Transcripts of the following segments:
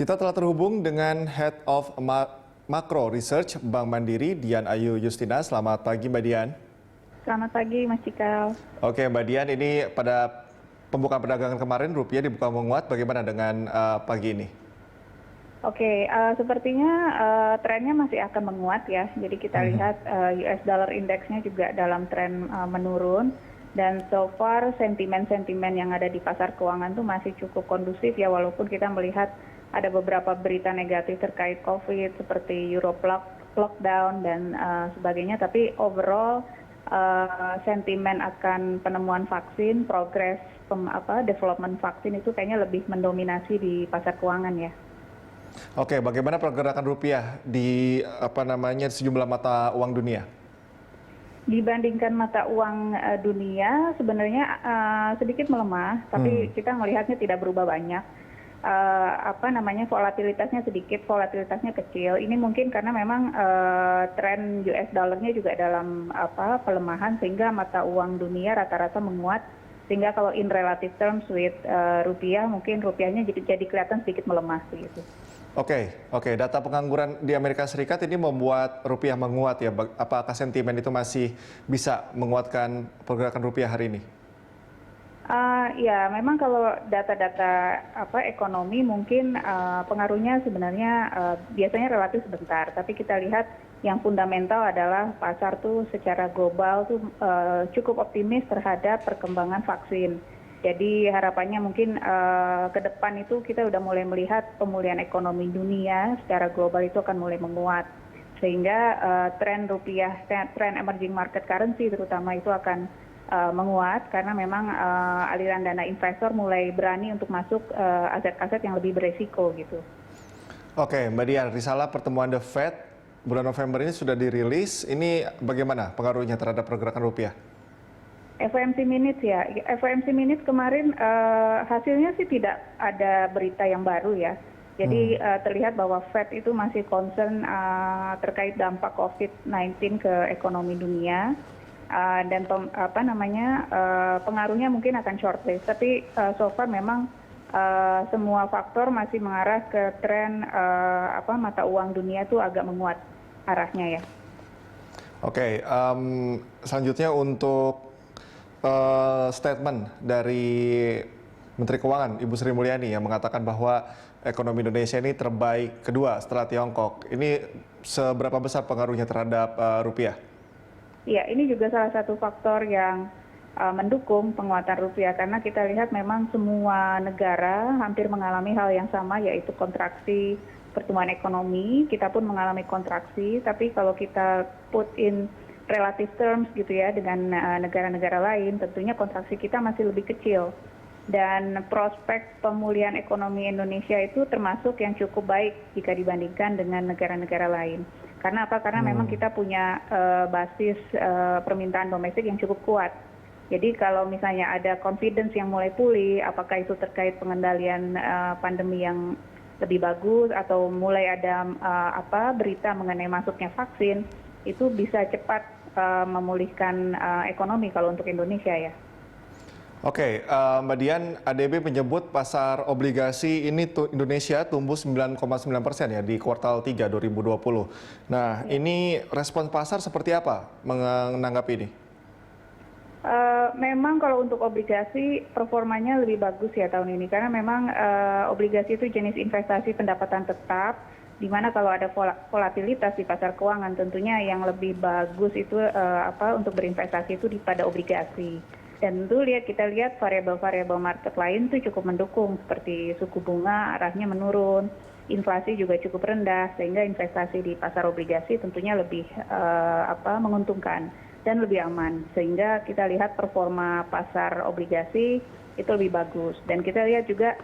Kita telah terhubung dengan Head of Macro Research Bank Mandiri, Dian Ayu Justina. Selamat pagi, Mbak Dian. Selamat pagi, Mas Cikal. Oke, Mbak Dian, ini pada pembukaan perdagangan kemarin rupiah dibuka menguat. Bagaimana dengan pagi ini? Oke, sepertinya trennya masih akan menguat ya. Jadi kita lihat US dollar indeksnya juga dalam tren menurun. Dan so far sentimen-sentimen yang ada di pasar keuangan itu masih cukup kondusif ya, walaupun kita melihat ada beberapa berita negatif terkait COVID seperti Europe lockdown dan sebagainya. Tapi overall sentimen akan penemuan vaksin, progres development vaksin itu kayaknya lebih mendominasi di pasar keuangan ya. Oke, bagaimana pergerakan rupiah di sejumlah mata uang dunia? Dibandingkan mata uang dunia sebenarnya sedikit melemah, tapi kita melihatnya tidak berubah banyak. Volatilitasnya sedikit, volatilitasnya kecil. Ini mungkin karena memang tren US dollarnya juga dalam pelemahan, sehingga mata uang dunia rata-rata menguat. Sehingga kalau in relative terms with rupiah, mungkin rupiahnya jadi kelihatan sedikit melemah begitu. Oke, data pengangguran di Amerika Serikat ini membuat rupiah menguat ya. Apakah sentimen itu masih bisa menguatkan pergerakan rupiah hari ini? Ya, memang kalau data-data ekonomi mungkin pengaruhnya sebenarnya biasanya relatif sebentar. Tapi kita lihat yang fundamental adalah pasar tuh secara global tuh cukup optimis terhadap perkembangan vaksin. Jadi harapannya mungkin ke depan itu kita udah mulai melihat pemulihan ekonomi dunia secara global itu akan mulai menguat. Sehingga tren rupiah, tren emerging market currency terutama itu akan menguat karena memang aliran dana investor mulai berani untuk masuk aset-aset yang lebih beresiko gitu. Oke, Mbak Dian, risalah pertemuan The Fed bulan November ini sudah dirilis. Ini bagaimana pengaruhnya terhadap pergerakan rupiah? FOMC Minutes ya, FOMC Minutes kemarin hasilnya sih tidak ada berita yang baru ya. Jadi terlihat bahwa Fed itu masih concern terkait dampak COVID-19 ke ekonomi dunia dan pengaruhnya mungkin akan short lived. Tapi so far memang semua faktor masih mengarah ke tren mata uang dunia itu agak menguat arahnya ya. Oke, selanjutnya untuk statement dari Menteri Keuangan Ibu Sri Mulyani yang mengatakan bahwa ekonomi Indonesia ini terbaik kedua setelah Tiongkok. Ini seberapa besar pengaruhnya terhadap rupiah? Ya, ini juga salah satu faktor yang mendukung penguatan rupiah karena kita lihat memang semua negara hampir mengalami hal yang sama, yaitu kontraksi pertumbuhan ekonomi. Kita pun mengalami kontraksi, tapi kalau kita put in relative terms gitu ya dengan negara-negara lain, tentunya kontraksi kita masih lebih kecil. Dan prospek pemulihan ekonomi Indonesia itu termasuk yang cukup baik jika dibandingkan dengan negara-negara lain. Karena apa? Karena memang kita punya basis permintaan domestik yang cukup kuat. Jadi kalau misalnya ada confidence yang mulai pulih, apakah itu terkait pengendalian pandemi yang lebih bagus atau mulai ada berita mengenai masuknya vaksin, itu bisa cepat memulihkan ekonomi kalau untuk Indonesia ya. Oke, Mbak Dian, ADB menyebut pasar obligasi ini Indonesia tumbuh 9,9% ya di kuartal 3 2020. Nah, ini respon pasar seperti apa menanggapi ini? Memang kalau untuk obligasi performanya lebih bagus ya tahun ini karena memang obligasi itu jenis investasi pendapatan tetap, di mana kalau ada volatilitas di pasar keuangan tentunya yang lebih bagus itu untuk berinvestasi itu pada obligasi. Dan tentu kita lihat variabel-variabel market lain itu cukup mendukung seperti suku bunga arahnya menurun, inflasi juga cukup rendah sehingga investasi di pasar obligasi tentunya lebih menguntungkan dan lebih aman, sehingga kita lihat performa pasar obligasi itu lebih bagus. Dan kita lihat juga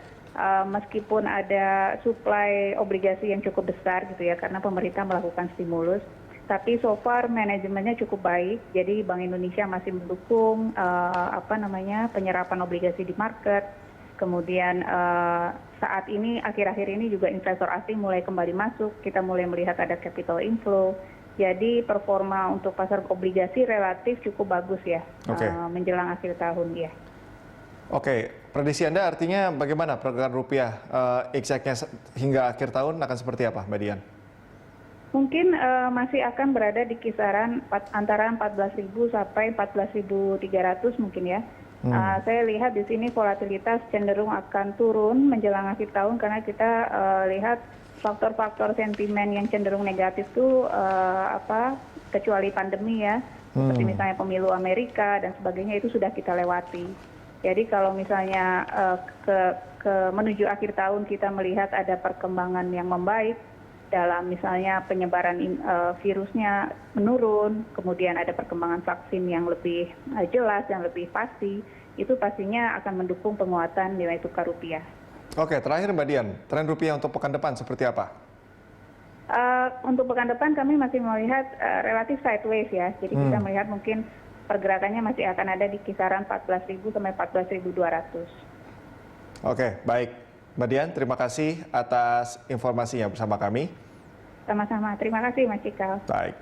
meskipun ada supply obligasi yang cukup besar gitu ya karena pemerintah melakukan stimulus, tapi so far manajemennya cukup baik. Jadi Bank Indonesia masih mendukung penyerapan obligasi di market. Kemudian saat ini akhir-akhir ini juga investor asing mulai kembali masuk, kita mulai melihat ada capital inflow. Jadi performa untuk pasar obligasi relatif cukup bagus ya menjelang akhir tahun ya. Oke, prediksi Anda artinya bagaimana pergerakan rupiah exactnya hingga akhir tahun akan seperti apa, Mbak Dian? Mungkin masih akan berada di kisaran antara 14.000 sampai 14.300 mungkin ya. Saya lihat di sini volatilitas cenderung akan turun menjelang akhir tahun karena kita lihat faktor-faktor sentimen yang cenderung negatif itu kecuali pandemi ya, seperti misalnya pemilu Amerika dan sebagainya itu sudah kita lewati. Jadi kalau misalnya menuju akhir tahun kita melihat ada perkembangan yang membaik dalam misalnya penyebaran virusnya menurun, kemudian ada perkembangan vaksin yang lebih jelas dan lebih pasti, itu pastinya akan mendukung penguatan nilai tukar rupiah. Oke, terakhir Mbak Dian, tren rupiah untuk pekan depan seperti apa? Untuk pekan depan kami masih melihat relatif sideways ya, jadi kita melihat mungkin pergerakannya masih akan ada di kisaran 14.000 sampai 14.200. Oke, baik. Mbak Dian, terima kasih atas informasinya bersama kami. Sama-sama, terima kasih Mas Cikal. Baik.